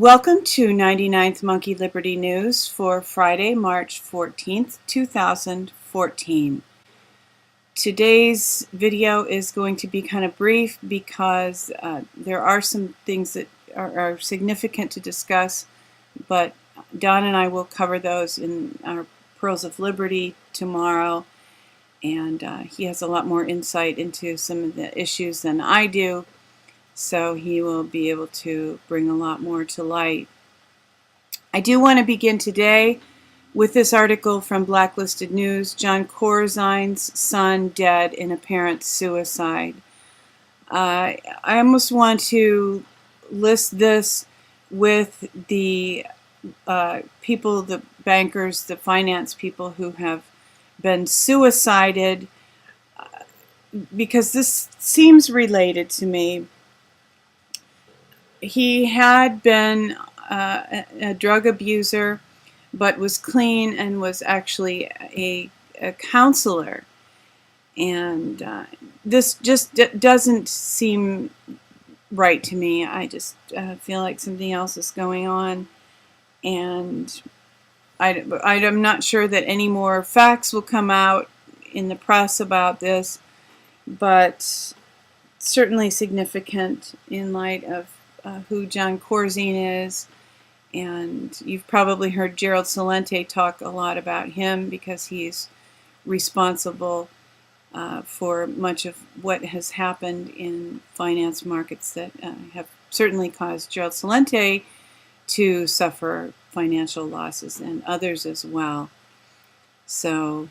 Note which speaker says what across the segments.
Speaker 1: Welcome to 99th Monkey Liberty News for Friday, March 14th, 2014. Today's video is going to be kind of brief because there are some things that are significant to discuss, but Don and I will cover those in our Pearls of Liberty tomorrow, and he has a lot more insight into some of the issues than I do. So he will be able to bring a lot more to light. I do want to begin today with this article from Blacklisted News, John Corzines' son dead in apparent suicide. I almost want to list this with the people, the bankers, the finance people who have been suicided, because this seems related to me. He had been a drug abuser, but was clean and was actually a counselor. And this just doesn't seem right to me. I just feel like something else is going on. And I'm not sure that any more facts will come out in the press about this, but certainly significant in light of who John Corzine is. And you've probably heard Gerald Celente talk a lot about him because he's responsible for much of what has happened in finance markets that have certainly caused Gerald Celente to suffer financial losses, and others as well. So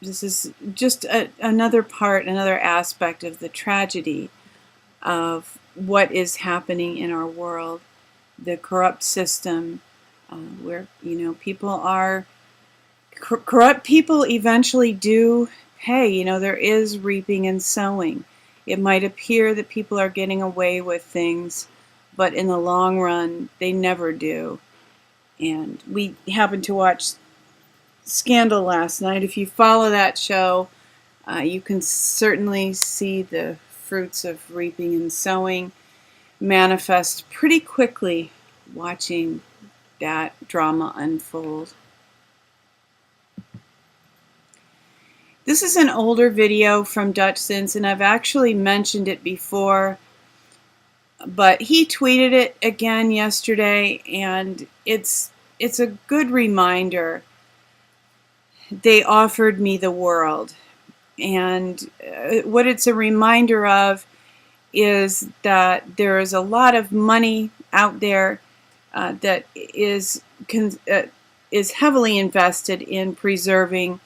Speaker 1: this is just another aspect of the tragedy of what is happening in our world, the corrupt system, where people are corrupt. People eventually do pay. There is reaping and sowing. It might appear that people are getting away with things, but in the long run, they never do. And we happened to watch Scandal last night. If you follow that show, you can certainly see the fruits of reaping and sowing manifest pretty quickly watching that drama unfold. This is an older video from Cognizant, and I've actually mentioned it before, but he tweeted it again yesterday, and it's a good reminder. They offered me the world. And what it's a reminder of is that there is a lot of money out there that is heavily invested in preserving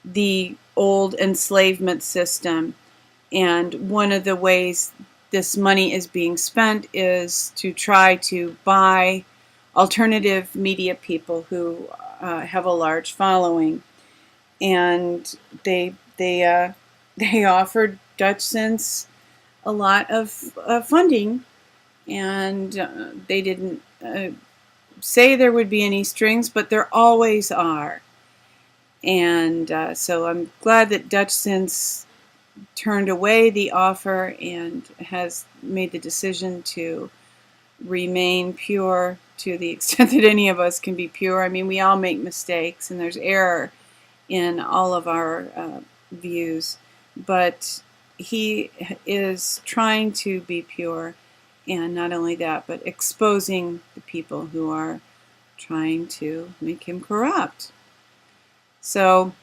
Speaker 1: the old enslavement system. And one of the ways this money is being spent is to try to buy alternative media people who have a large following. And they offered Cognizant a lot of funding, and they didn't say there would be any strings, but there always are. And so I'm glad that Cognizant turned away the offer and has made the decision to remain pure to the extent that any of us can be pure. I mean, we all make mistakes, and there's error in all of our views, but he is trying to be pure, and not only that, but exposing the people who are trying to make him corrupt. So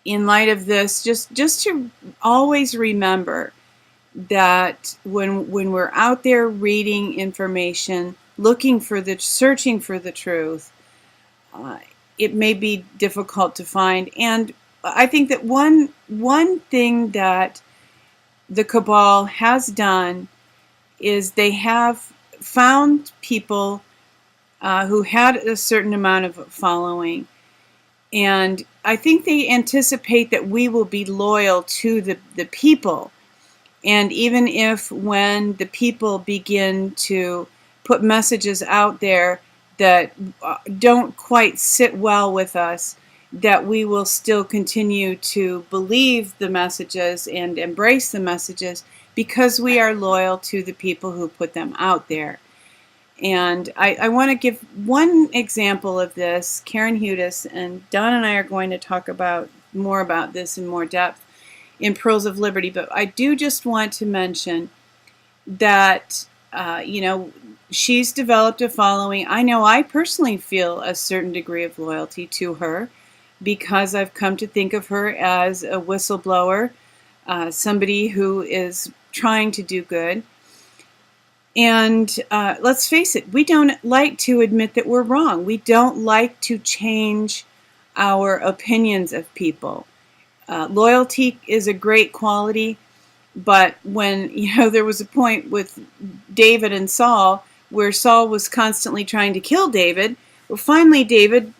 Speaker 1: in light of this, just to always remember that when we're out there reading information, searching for the truth, it may be difficult to find. And I think that one thing that the cabal has done is they have found people who had a certain amount of following, and I think they anticipate that we will be loyal to the people. And even if when the people begin to put messages out there that don't quite sit well with us, that we will still continue to believe the messages and embrace the messages because we are loyal to the people who put them out there. And I want to give one example of this. Karen Hudes and Don and I are going to talk about more about this in more depth in Pearls of Liberty, but I do just want to mention that, she's developed a following. I know I personally feel a certain degree of loyalty to her because I've come to think of her as a whistleblower, somebody who is trying to do good. And let's face it, we don't like to admit that we're wrong. We don't like to change our opinions of people. Loyalty is a great quality, but when there was a point with David and Saul where Saul was constantly trying to kill David, well, finally David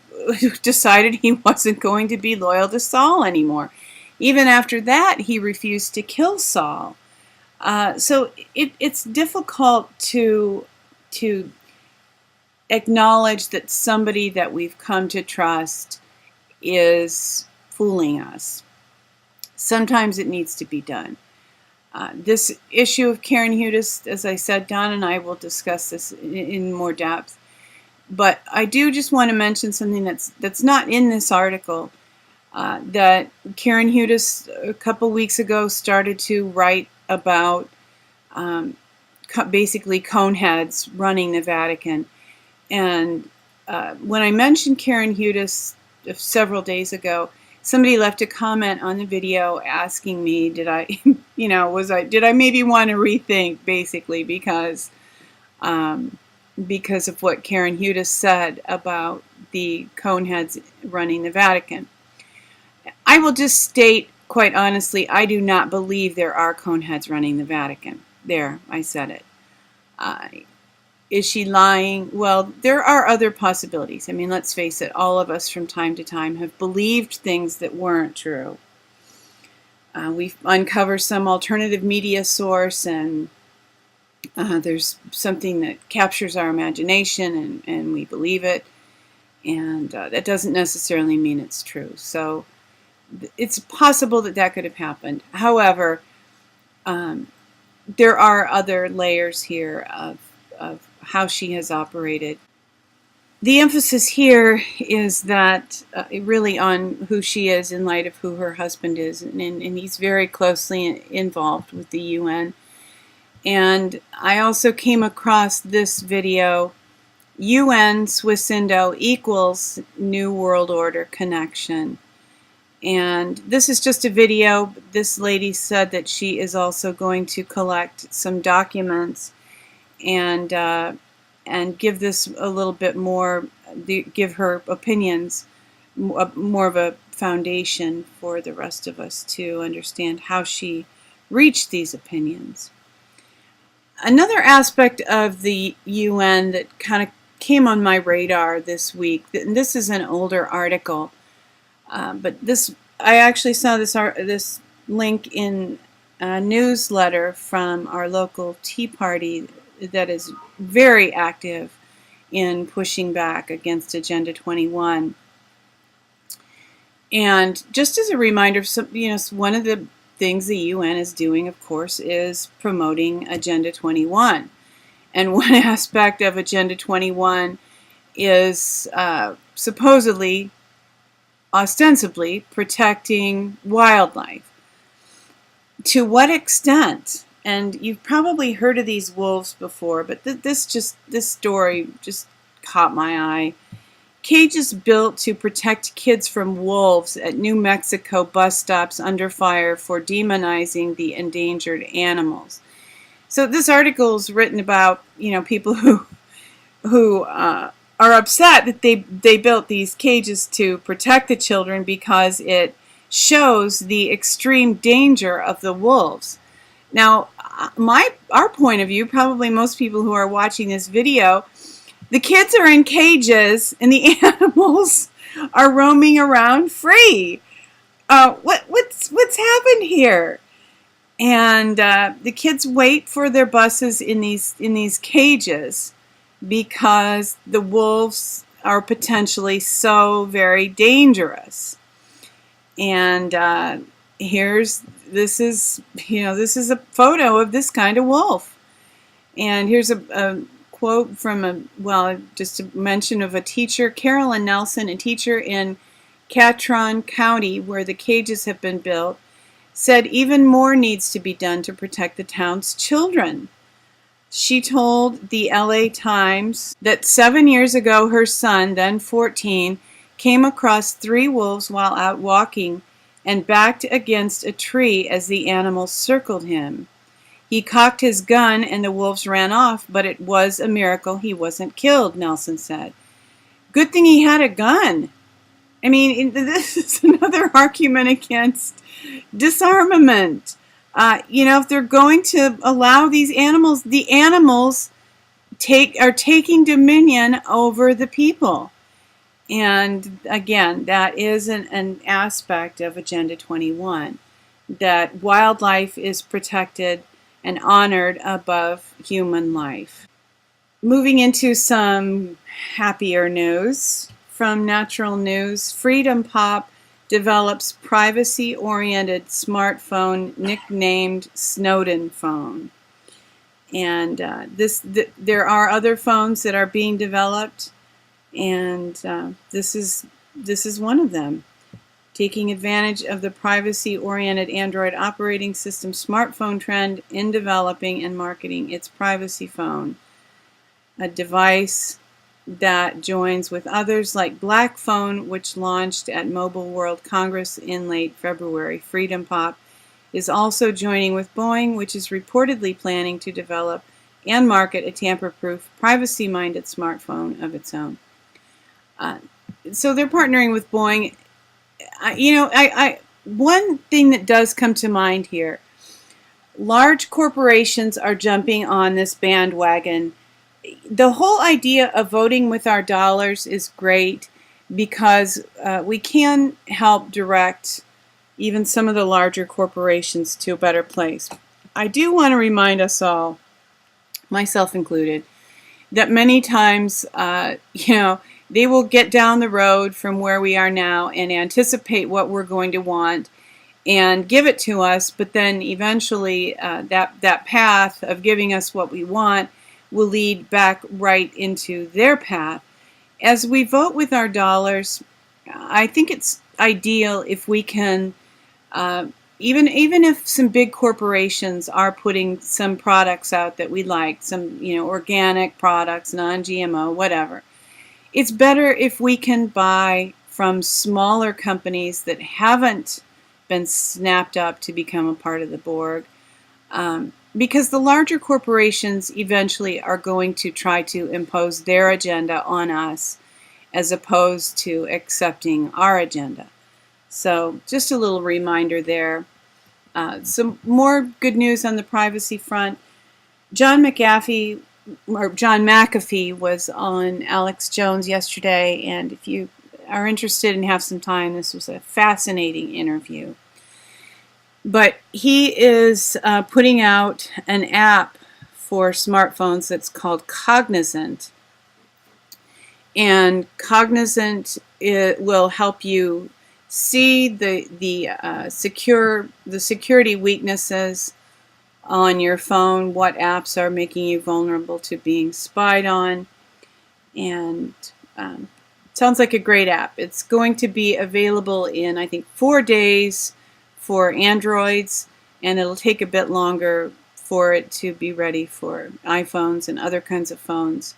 Speaker 1: decided he wasn't going to be loyal to Saul anymore. Even after that, he refused to kill Saul. So it's difficult to acknowledge that somebody that we've come to trust is fooling us. Sometimes it needs to be done. This issue of Karen Hudes, as I said, Don and I will discuss this in more depth. But I do just want to mention something that's not in this article. That Karen Hudes a couple weeks ago started to write about basically coneheads running the Vatican. And when I mentioned Karen Hudes several days ago, somebody left a comment on the video asking me, did I maybe want to rethink, basically, because of what Karen Hudes said about the coneheads running the Vatican. I will just state, quite honestly, I do not believe there are coneheads running the Vatican. There, I said it. Is she lying? Well, there are other possibilities. I mean, let's face it, all of us from time to time have believed things that weren't true. We've uncovered some alternative media source, and there's something that captures our imagination, and we believe it. And that doesn't necessarily mean it's true. So it's possible that could have happened. However, there are other layers here of how she has operated. The emphasis here is that really on who she is in light of who her husband is, and he's very closely involved with the UN. And I also came across this video, UN Swiss-Indo equals New World Order connection. And this is just a video. This lady said that she is also going to collect some documents and give this a little bit more, give her opinions, more of a foundation for the rest of us to understand how she reached these opinions. Another aspect of the UN that kind of came on my radar this week, and this is an older article, but I actually saw this link in a newsletter from our local Tea Party that is very active in pushing back against Agenda 21. And just as a reminder, one of the things the UN is doing, of course, is promoting Agenda 21. And one aspect of Agenda 21 is supposedly, ostensibly, protecting wildlife. To what extent? And you've probably heard of these wolves before, but this story just caught my eye. Cages built to protect kids from wolves at New Mexico bus stops under fire for demonizing the endangered animals. So this article is written about people who are upset that they built these cages to protect the children because shows the extreme danger of the wolves. Now, our point of view, probably most people who are watching this video, the kids are in cages and the animals are roaming around free. What's happened here? And the kids wait for their buses in these cages because the wolves are potentially so very dangerous. And this is a photo of this kind of wolf. And here's a quote from just a mention of a teacher, Carolyn Nelson, a teacher in Catron County, where the cages have been built, said even more needs to be done to protect the town's children. She told the LA Times that 7 years ago her son, then 14, came across 3 wolves while out walking and backed against a tree as the animals circled him. He cocked his gun and the wolves ran off, but it was a miracle he wasn't killed, Nelson said. Good thing he had a gun. I mean, this is another argument against disarmament. If they're going to allow these animals, the animals are taking dominion over the people. And again, that is an aspect of Agenda 21, that wildlife is protected and honored above human life. Moving into some happier news from Natural News, Freedom Pop develops privacy-oriented smartphone nicknamed Snowden phone. And there are other phones that are being developed, and this is one of them. Taking advantage of the privacy-oriented Android operating system smartphone trend in developing and marketing its privacy phone, a device that joins with others like Black Phone, which launched at Mobile World Congress in late February. Freedom Pop is also joining with Boeing, which is reportedly planning to develop and market a tamper-proof, privacy-minded smartphone of its own. So they're partnering with Boeing. One thing that does come to mind here, large corporations are jumping on this bandwagon. The whole idea of voting with our dollars is great because we can help direct even some of the larger corporations to a better place. I do want to remind us all, myself included, that many times, they will get down the road from where we are now and anticipate what we're going to want and give it to us, but then eventually that path of giving us what we want will lead back right into their path. As we vote with our dollars, I think it's ideal if we can, even if some big corporations are putting some products out that we like, some organic products, non-GMO, whatever. It's better if we can buy from smaller companies that haven't been snapped up to become a part of the Borg, because the larger corporations eventually are going to try to impose their agenda on us as opposed to accepting our agenda. So just a little reminder there. Some more good news on the privacy front. John McAfee was on Alex Jones yesterday, and if you are interested and have some time, this was a fascinating interview. But he is putting out an app for smartphones that's called Cognizant, and Cognizant will help you see the security weaknesses on your phone, what apps are making you vulnerable to being spied on, and sounds like a great app. It's going to be available in, I think, 4 days for Androids, and it'll take a bit longer for it to be ready for iPhones and other kinds of phones,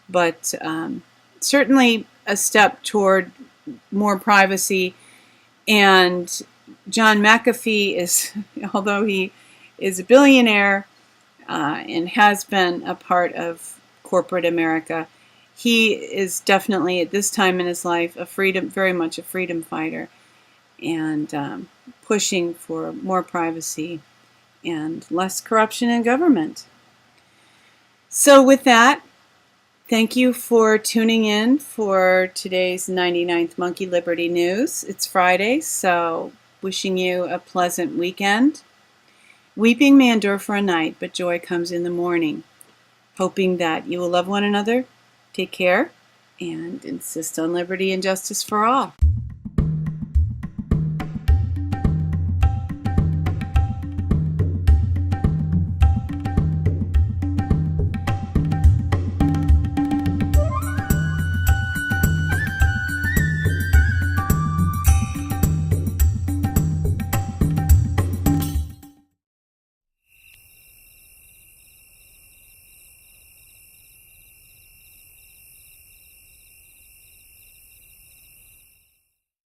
Speaker 1: but certainly a step toward more privacy. And John McAfee is, although he is a billionaire and has been a part of corporate America, he is definitely at this time in his life very much a freedom fighter, and pushing for more privacy and less corruption in government. So with that, thank you for tuning in for today's 99th Monkey Liberty News. It's Friday, so wishing you a pleasant weekend. Weeping may endure for a night, but joy comes in the morning. Hoping that you will love one another, take care, and insist on liberty and justice for all.